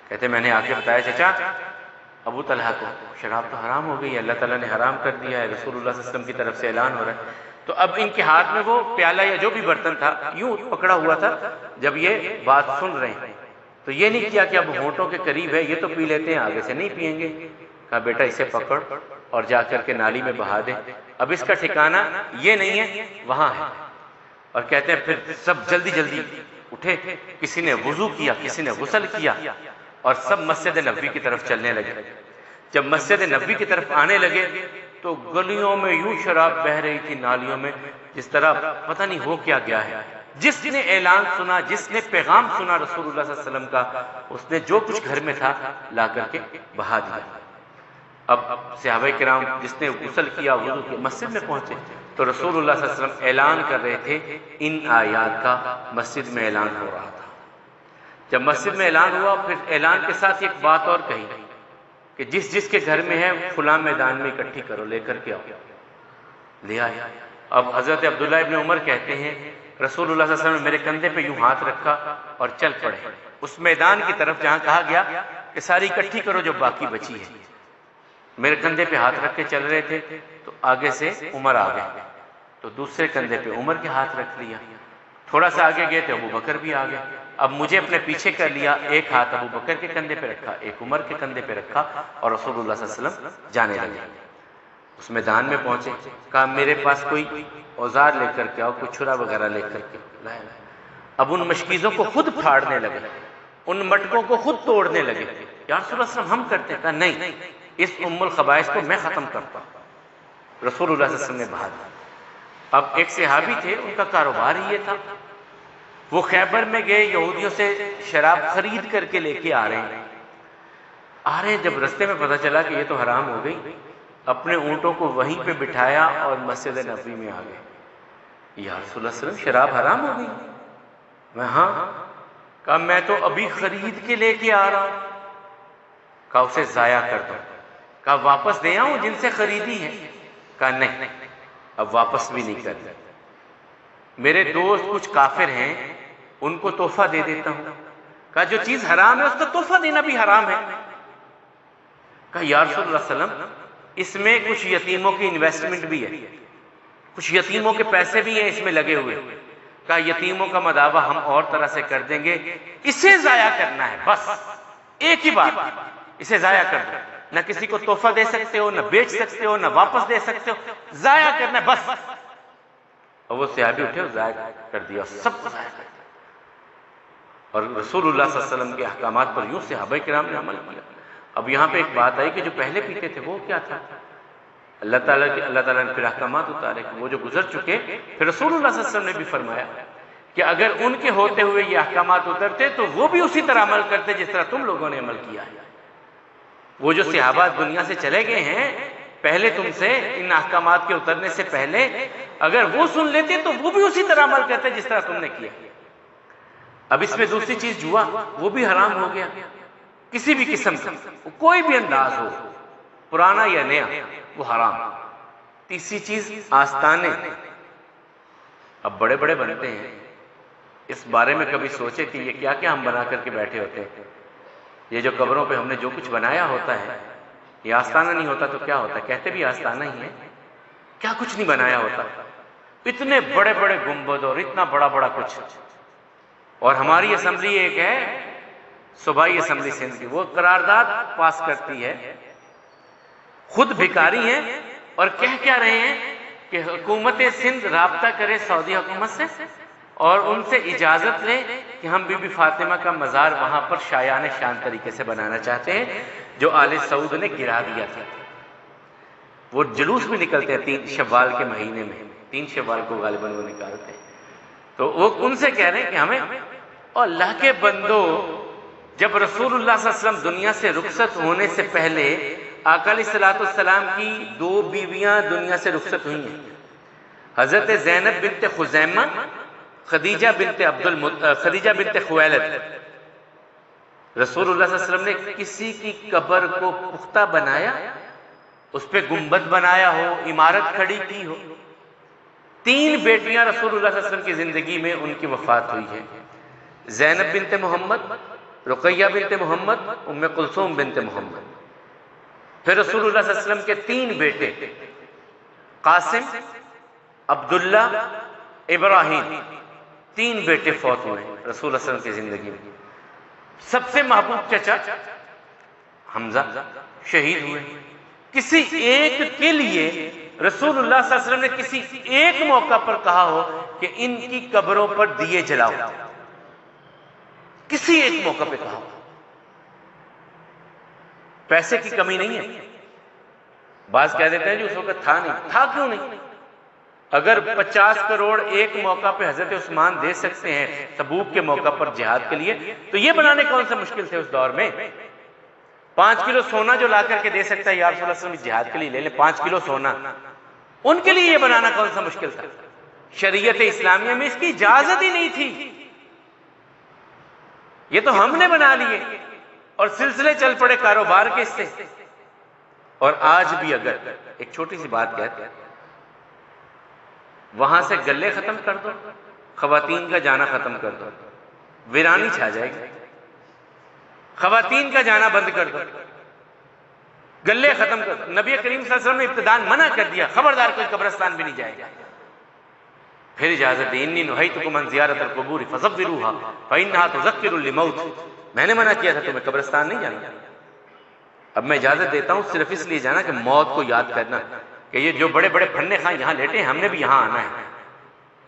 A: کہتے میں نے آ کے بتایا چچا ابو طلحہ کو شراب تو حرام ہو گئی ہے، اللہ تعالیٰ نے حرام کر دیا ہے، رسول اللہ صلی اللہ علیہ وسلم کی طرف سے اعلان ہو رہا ہے۔ تو اب ان کے ہاتھ میں وہ پیالہ یا جو بھی برتن تھا یوں پکڑا ہوا تھا، جب یہ بات سن رہے ہیں تو یہ نہیں کیا کہ اب ہونٹوں کے قریب ہے یہ تو پی لیتے ہیں آگے سے نہیں پیئیں گے، کہا بیٹا اسے پکڑ اور جا کر کے نالی میں بہا دے، اب اس کا ٹھکانہ یہ نہیں ہے وہاں ہے۔ اور کہتے ہیں پھر سب جلدی جلدی اٹھے، کسی نے وضو کیا، کسی نے غسل کیا، اور سب مسجد نبوی کی طرف چلنے لگے۔ جب مسجد نبوی کی طرف آنے لگے تو گلیوں میں یوں شراب بہہ رہی تھی، نالیوں میں، جس طرح پتہ نہیں ہو کیا گیا ہے۔ جس نے اعلان سنا، جس نے پیغام سنا رسول اللہ صلی اللہ علیہ وسلم کا، اس نے جو کچھ گھر میں تھا لا کر کے بہا دیا۔ اب صحابہ کرام جس نے غسل کیا، وضو کیا، مسجد میں پہنچے تو رسول اللہ صلی اللہ علیہ وسلم اعلان کر رہے تھے، ان آیات کا مسجد میں اعلان ہو رہا تھا۔ جب مسجد میں اعلان ہوا پھر اعلان کے ساتھ ایک بات اور کہی کہ جس جس کے گھر میں ہے فلاں میدان میں اکٹھی کرو، لے کر کے آؤ، لے آئے۔ اب حضرت عبداللہ ابن عمر کہتے ہیں رسول اللہ صلی اللہ علیہ وسلم نے میرے کندھے پہ یوں ہاتھ رکھا اور چل پڑے اس میدان کی طرف جہاں کہا گیا کہ ساری اکٹھی کرو جو باقی بچی ہے۔ میرے کندھے پہ ہاتھ رکھ کے چل رہے تھے تو آگے سے عمر آ گئے، تو دوسرے کندھے پہ عمر کے ہاتھ رکھ لیا، تھوڑا سا آگے گئے تو ابو بکر بھی آ گئے، اب مجھے اپنے پیچھے کر لیا، ایک ہاتھ ابو بکر کے کندھے پہ رکھا، ایک عمر کے کندھے پہ رکھا، اور رسول اللہ صلی اللہ علیہ وسلم جانے لگے۔ اس میدان میں پہنچے، کہا میرے پاس کوئی اوزار لے کر کے آؤ، کوئی چھرا وغیرہ لے کر کے لائے۔ اب ان مشکیزوں کو خود پھاڑنے لگے، ان مٹکوں کو خود توڑنے لگے۔ یا رسول اللہ صلی اللہ علیہ وسلم ہم کرتے، کہا نہیں، اس ام الخبائث کو میں ختم کرتا ہوں۔ رسول اللہ صلی اللہ علیہ وسلم نے بہا دیا۔ اب ایک صحابی تھے، ان کا کاروبار ہی یہ تھا، وہ خیبر میں گئے، یہودیوں سے شراب خرید کر کے لے کے آ رہے ہیں، جب رستے میں پتہ چلا کہ یہ تو حرام ہو گئی، اپنے اونٹوں کو وہیں پہ بٹھایا اور مسجد نبوی میں آ گئے۔ یا رسول اللہ صلی اللہ علیہ وسلم شراب حرام ہو گئی؟ میں ہاں، کہا میں تو ابھی خرید کے لے کے آ رہا ہوں، کہا اسے ضائع کر دو، کہا واپس دے آؤں جن سے خریدی ہے؟ کہا نہیں، اب واپس بھی نہیں کرنا، میرے دوست کچھ کافر ہیں ان کو تحفہ دے دیتا ہوں۔ کہا جو چیز حرام ہے اس کا تحفہ دینا بھی حرام ہے۔ کہا یا رسول اللہ صلی اللہ علیہ وسلم اس میں کچھ یتیموں کی انویسٹمنٹ بھی ہے، کچھ یتیموں کے پیسے بھی ہیں اس میں لگے ہوئے۔ کہا یتیموں کا مداوع ہم اور طرح سے کر دیں گے، اسے ضائع کرنا ہے، بس ایک ہی بات، اسے ضائع کر دو، نہ کسی کو تحفہ دے سکتے ہو، نہ بیچ سکتے ہو، نہ واپس دے سکتے ہو، ضائع کرنا ہے بس۔ اور وہ صحابی اٹھے اور ضائع کر دیا، سب کو ضائع کر دیا۔ اور رسول اللہ صلی اللہ علیہ وسلم کے احکامات پر یوں صحابہ کرام نے عمل کیا۔ اب یہاں پہ ایک بات آئی کہ جو پہلے پیتے تھے وہ کیا تھا؟ اللہ تعالیٰ نے پھر احکامات اتارے کہ وہ جو گزر چکے، پھر رسول اللہ صلی اللہ علیہ وسلم نے بھی فرمایا کہ اگر ان کے ہوتے ہوئے یہ احکامات اترتے تو وہ بھی اسی طرح عمل کرتے جس طرح تم لوگوں نے عمل کیا ہے۔ وہ جو صحابہ دنیا سے چلے گئے ہیں پہلے تم سے، ان احکامات کے اترنے سے پہلے، اگر وہ سن لیتے تو وہ بھی اسی طرح عمل کرتے جس طرح تم نے کیا۔ اب اس میں دوسری چیز جوا، وہ بھی حرام ہو گیا، کسی بھی قسم کا، کوئی بھی انداز ہو، پرانا یا نیا، وہ حرام۔ تیسری چیز آستانے، اب بڑے بڑے بنتے ہیں، اس بارے میں کبھی سوچے کہ یہ کیا ہم بنا کر کے بیٹھے ہوتے ہیں؟ یہ جو قبروں پہ ہم نے جو کچھ بنایا ہوتا ہے، یہ آستانہ نہیں ہوتا تو کیا ہوتا؟ کہتے بھی آستانہ ہی ہے، کیا کچھ نہیں بنایا ہوتا، اتنے بڑے بڑے گنبد اور اتنا بڑا بڑا کچھ. اور ہماری اسمبلی ایک ہے صوبائی اسمبلی سندھ کی، وہ قرارداد پاس کرتی ہے، خود بھکاری ہیں اور کہہ کیا رہے ہیں کہ حکومت سندھ رابطہ کرے سعودی حکومت سے اور ان سے اجازت لے کہ ہم بی بی فاطمہ کا مزار وہاں پر شایان شان طریقے سے بنانا چاہتے ہیں جو آل سعود نے گرا دیا تھا. وہ جلوس بھی نکلتے ہیں 3 شوال کے مہینے میں، 3 شوال کو غالباً وہ نکالتے ہیں. تو وہ ان سے کہہ رہے ہیں کہ ہمیں، اور اللہ کے بندو، جب رسول اللہ صلی اللہ علیہ وسلم دنیا سے رخصت ہونے سے پہلے آقا علیہ الصلوۃ والسلام کی 2 بیویاں دنیا سے رخصت ہوئی ہیں، حضرت زینب بنت خزیمہ، خدیجہ بنت خویلد. رسول اللہ صلی اللہ علیہ وسلم نے کسی کی قبر کو پختہ بنایا، اس پہ گنبد بنایا ہو، عمارت کھڑی کی ہو؟ 3 بیٹیاں رسول اللہ صلی اللہ علیہ وسلم کی زندگی میں ان کی وفات ہوئی ہے، زینب بنت محمد، رقیہ بنت محمد، ام کلثوم بنت محمد. پھر رسول اللہ صلی اللہ علیہ وسلم کے 3 بیٹے قاسم، عبداللہ، ابراہیم، 3 بیٹے فوت ہوئے رسول اللہ صلی اللہ علیہ وسلم کی زندگی میں. سب سے محبوب چچا حمزہ شہید ہوئے. کسی ایک کے لیے رسول اللہ صلی اللہ علیہ وسلم نے کسی ایک موقع پر کہا ہو کہ ان کی قبروں پر دیے جلاؤ؟ کسی ایک موقع پہ کہا ہو. پیسے کی کمی نہیں ہے. بعض کہہ دیتے ہیں جو اس وقت تھا نہیں، تھا کیوں نہیں؟ اگر 50 کروڑ ایک موقع پہ حضرت عثمان دے سکتے ہیں تبوک کے موقع پر جہاد کے لیے، تو یہ بنانے کون سے مشکل تھے اس دور میں؟ 5 کلو سونا جو لا کر کے دے سکتا ہے یا رسول اللہ صلی اللہ علیہ وسلم جہاد کے لیے لے لیں 5 کلو سونا، ان کے لیے یہ بنانا کون سا مشکل تھا؟ شریعت اسلامیہ میں اس کی اجازت ہی نہیں تھی. یہ تو ہم نے بنا لیے اور سلسلے چل پڑے کاروبار کے سے. اور آج بھی اگر ایک چھوٹی سی بات کہتے ہیں، وہاں سے گلے ختم کر دو، خواتین کا جانا ختم کر دو، ویرانی چھا جائے گی. خواتین کا جانا بند کر دو، گلے ختم کر دو. نبی کریم صلی اللہ علیہ وسلم نے ابتداءً منع کر دیا، خبردار کوئی قبرستان بھی نہیں جائے گا. پھر اجازت دی، انی نہیتکم عن زیارت القبور فزوروها فانها تذکر الموت. میں نے منع کیا تھا تمہیں قبرستان نہیں جانا، اب میں اجازت دیتا ہوں صرف اس لیے جانا کہ موت کو یاد کرنا کہ یہ جو بڑے بڑے پھنے خاں یہاں لیٹے ہیں، ہم نے بھی یہاں آنا ہے.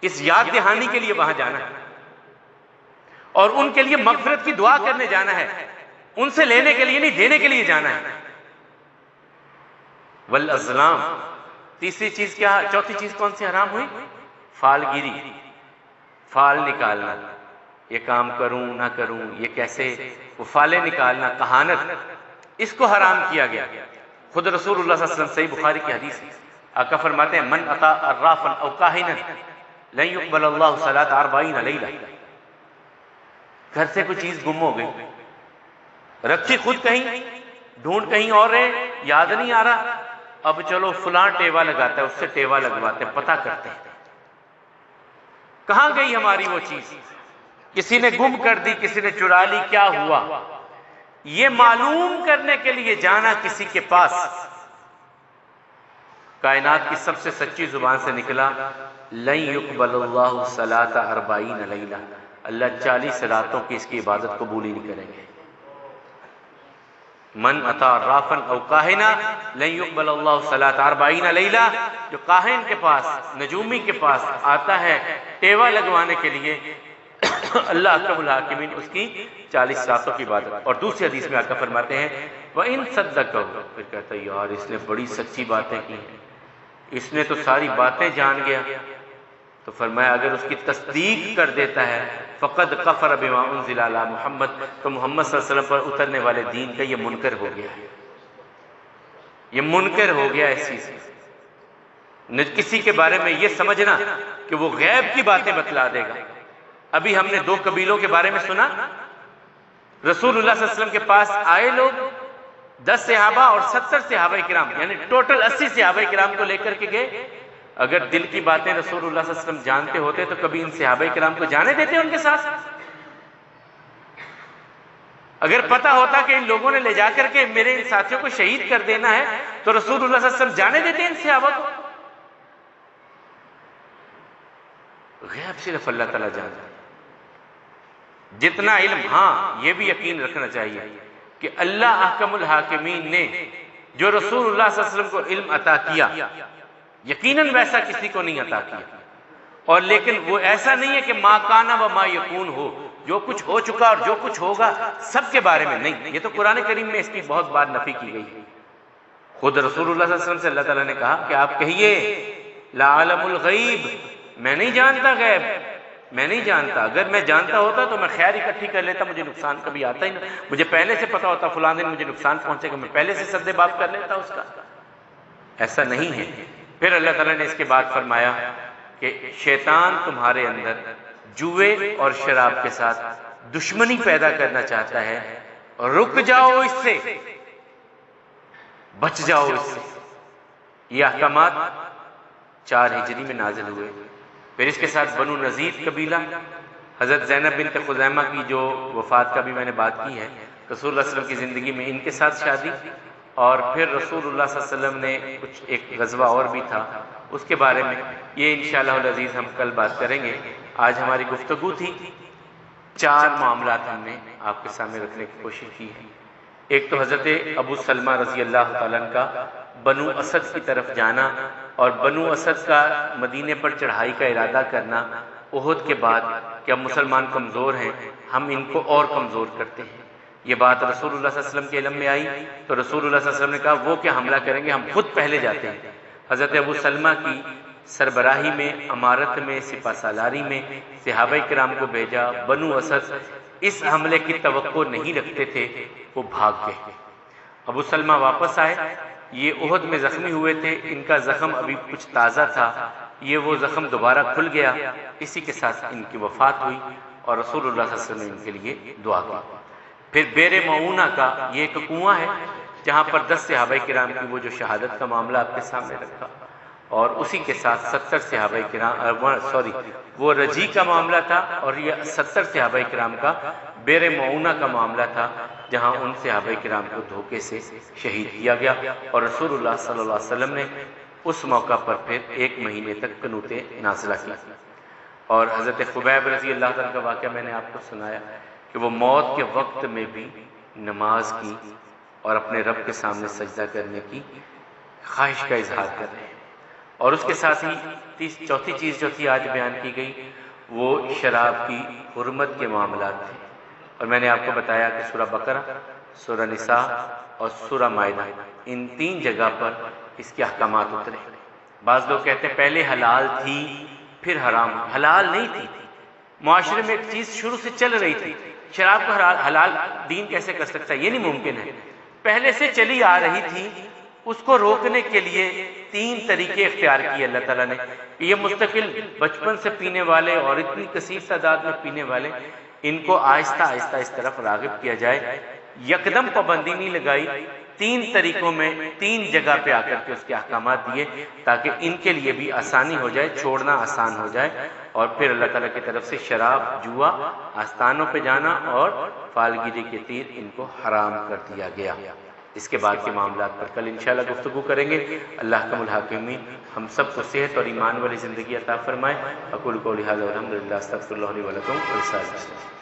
A: اس یاد دہانی کے لیے وہاں جانا ہے اور ان کے لیے مغفرت کی دعا کرنے جانا ہے، ان سے لینے کے لیے نہیں، دینے کے لیے جانا ہے. والازلام. تیسری چیز کیا، چوتھی چیز کون سی حرام ہوئی؟ فال گیری، فال نکالنا. یہ کام کروں نہ کروں، یہ کیسے، وہ فالے نکالنا، کہانت، اس کو حرام کیا گیا. خود رسول اللہ صلی اللہ علیہ وسلم، صحیح بخاری کی حدیث ہے، آقا فرماتے ہیں من اتا عرافا او کاہنا لن يقبل اللہ صلاۃ 40 لیلہ. گھر سے کوئی چیز گم ہو گئی، رکھی خود کہیں، ڈھونڈ کہیں اور رہے، یاد نہیں آ رہا، اب چلو فلاں ٹیوا لگاتا ہے، اس سے ٹیوا لگواتے ہیں، پتہ کرتے ہیں کہاں گئی ہماری وہ چیز. کسی نے گم کر دی، کسی نے چرا لی، کیا ہوا؟ یہ معلوم کرنے کے لیے جانا کسی کے پاس. کائنات کی سب سے سچی زبان سے نکلا لن يقبل اللہ صلاۃ 40 لیلہ. اللہ 40 راتوں کی اس کی عبادت قبول ہی نہیں کریں گے. من اتا عرافا او کاہنا لن يقبل اللہ صلاۃ 40 لیلہ. جو کاہن کے پاس، نجومی کے پاس آتا ہے ٹیوا لگوانے کے لیے، اللہ اکرم الحاکمین اس کی 40 راتوں کی عبادت. اور دوسری حدیث میں آقا فرماتے ہیں وَإِن صَدَّقَهُ. پھر کہتا ہے یار اس نے بڑی سچی باتیں کی ہیں، اس نے تو ساری باتیں جان گیا. تو فرمایا اگر اس کی تصدیق کر دیتا ہے فقد کفر بما انزل علی محمد، تو محمد صلی اللہ علیہ وسلم پر اترنے والے دین کا یہ منکر ہو گیا، یہ منکر ہو گیا. اس چیز کسی کے بارے میں یہ سمجھنا کہ وہ غیب کی باتیں بتلا دے گا. ابھی ہم نے 2 قبیلوں کے بارے میں سنا، رسول اللہ صلی اللہ علیہ وسلم کے پاس آئے لوگ 10 صحابہ اور 70 صحابہ کرام، یعنی ٹوٹل 80 صحابہ کرام کو لے کر کے گئے. اگر دل کی باتیں رسول اللہ صلی اللہ علیہ وسلم جانتے ہوتے تو کبھی ان صحابہ کرام کو جانے دیتے ان کے ساتھ؟ اگر پتہ ہوتا کہ ان لوگوں نے لے جا کر کے میرے ان ساتھیوں کو شہید کر دینا ہے تو رسول اللہ صلی اللہ علیہ وسلم جانے دیتے ان صحابہ کو؟ غیب صرف اللہ تعالیٰ جانتا ہے. جتنا علم، ہاں یہ بھی یقین رکھنا چاہیے کہ اللہ احکم الحاکمین نے جو رسول اللہ صلی اللہ علیہ وسلم کو علم عطا کیا یقیناً ویسا کسی کو نہیں عطا کیا. اور لیکن وہ ایسا نہیں ہے کہ ما کان و ما یکون ہو، جو کچھ ہو چکا اور جو کچھ ہوگا سب کے بارے میں نہیں. یہ تو قرآن کریم میں اس کی بہت بار نفی کی گئی ہے. خود رسول اللہ صلی اللہ علیہ وسلم سے اللہ تعالیٰ نے کہا کہ آپ کہیے لا عالم الغیب، میں نہیں جانتا غیب، میں نہیں جانتا. اگر میں جانتا ہوتا تو میں خیر اکٹھی کر لیتا، مجھے نقصان کبھی آتا ہی نہیں. مجھے پہلے سے پتا ہوتا فلاں دن مجھے نقصان پہنچے گا، میں پہلے سے سد باب کر لیتا اس کا. ایسا نہیں ہے. پھر اللہ تعالیٰ نے اس کے بعد فرمایا کہ شیطان تمہارے اندر جوئے اور شراب کے ساتھ دشمنی پیدا کرنا چاہتا ہے، رک جاؤ اس سے، بچ جاؤ اس سے. یہ احکامات 4 ہجری میں نازل ہوئے. پھر اس کے ساتھ بنو نذیر قبیلہ، حضرت زینب بنت خزیمہ کی جو وفات کا بھی میں نے بات کی ہے، رسول اللہ صلی اللہ علیہ وسلم کی زندگی میں ان کے ساتھ شادی. اور پھر رسول اللہ صلی اللہ علیہ وسلم نے کچھ ایک غزوہ اور بھی تھا، اس کے بارے میں یہ انشاءاللہ العزیز ہم کل بات کریں گے. آج ہماری گفتگو تھی 4 معاملات ہم نے آپ کے سامنے رکھنے کی کوشش کی ہے. ایک تو حضرت ابو سلمہ رضی اللہ تعالیٰ عنہ کا بنو اسد کی طرف جانا اور بنو اسد کا مدینے پر چڑھائی کا ارادہ کرنا احد کے بعد کہ اب مسلمان کمزور ہیں، ہم ان کو اور کمزور کرتے ہیں. یہ بات رسول اللہ صلی اللہ علیہ وسلم کے علم میں آئی تو رسول اللہ صلی اللہ علیہ وسلم نے کہا وہ کیا حملہ کریں گے، ہم خود پہلے جاتے ہیں. حضرت ابو سلمہ کی سربراہی میں، امارت میں، سپہ سالاری میں صحابہ کرام کو بھیجا. بنو اسد اس حملے کی توقع نہیں رکھتے تھے، وہ بھاگ گئے. ابو سلمہ واپس آئے. یہ احد میں زخمی ہوئے تھے، ان کا زخم ابھی کچھ تازہ تھا، یہ وہ زخم دوبارہ کھل گیا. اسی کے ساتھ ان کی وفات ہوئی اور رسول اللہ صلی اللہ علیہ وسلم نے ان کے لیے دعا کی. پھر بیر معونہ کا یہ ایک کنواں ہے جہاں پر 10 صحابہ کرام کی وہ جو شہادت کا معاملہ آپ کے سامنے رکھا، اور اسی کے ساتھ 70 صحابہ کرام وہ رجی کا معاملہ تھا، اور یہ 70 صحابہ کرام کا بیر معونہ کا معاملہ تھا جہاں ان صحابہ کرام کو دھوکے سے شہید کیا گیا. اور رسول اللہ صلی اللہ علیہ وسلم نے اس موقع پر پھر 1 مہینے تک قنوتیں نازلہ کی. اور حضرت خبیب رضی اللہ عنہ کا واقعہ میں نے آپ کو سنایا کہ وہ موت کے وقت میں بھی نماز کی اور اپنے رب کے سامنے سجدہ کرنے کی خواہش کا اظہار کر رہے ہیں. اور اس کے ساتھ ہی چوتھی چیز جو تھی آج بیان کی گئی وہ شراب کی حرمت کے معاملات تھے. اور میں نے آپ کو بتایا کہ سورہ بقرہ، سورہ نساء اور سورہ مائدہ ان 3 جگہ پر اس کے احکامات اترے. بعض لوگ کہتے ہیں پہلے حلال تھی پھر حرام. حلال نہیں تھی، معاشرے میں ایک چیز شروع سے چل رہی تھی. شراب کو حلال دین کیسے کر سکتا ہے؟ یہ نہیں ممکن ہے. پہلے سے چلی آ رہی تھی، اس کو روکنے کے لیے 3 طریقے اختیار کیے اللہ تعالیٰ نے. یہ مستقل بچپن سے پینے والے اور اتنی کثیر تعداد میں پینے والے، ان کو آہستہ آہستہ اس طرف راغب کیا جائے. یکدم پابندی نہیں لگائی، 3 طریقوں میں 3 جگہ پہ آ کر کے اس کے احکامات دیے تاکہ ان کے لیے بھی آسانی ہو جائے، چھوڑنا آسان ہو جائے. اور پھر اللہ تعالیٰ کی طرف سے شراب، جوا، آستانوں پہ جانا اور فالگیری کے تیر ان کو حرام کر دیا گیا. اس کے بعد کے معاملات پر کل انشاءاللہ گفتگو کریں گے. اللہ احکم الحاکمین ہم سب کو صحت اور ایمان والی زندگی عطا فرمائے. اقول قولی ھذا والحمد للہ، استغفر اللہ لی ولکم ولسائر المسلمین.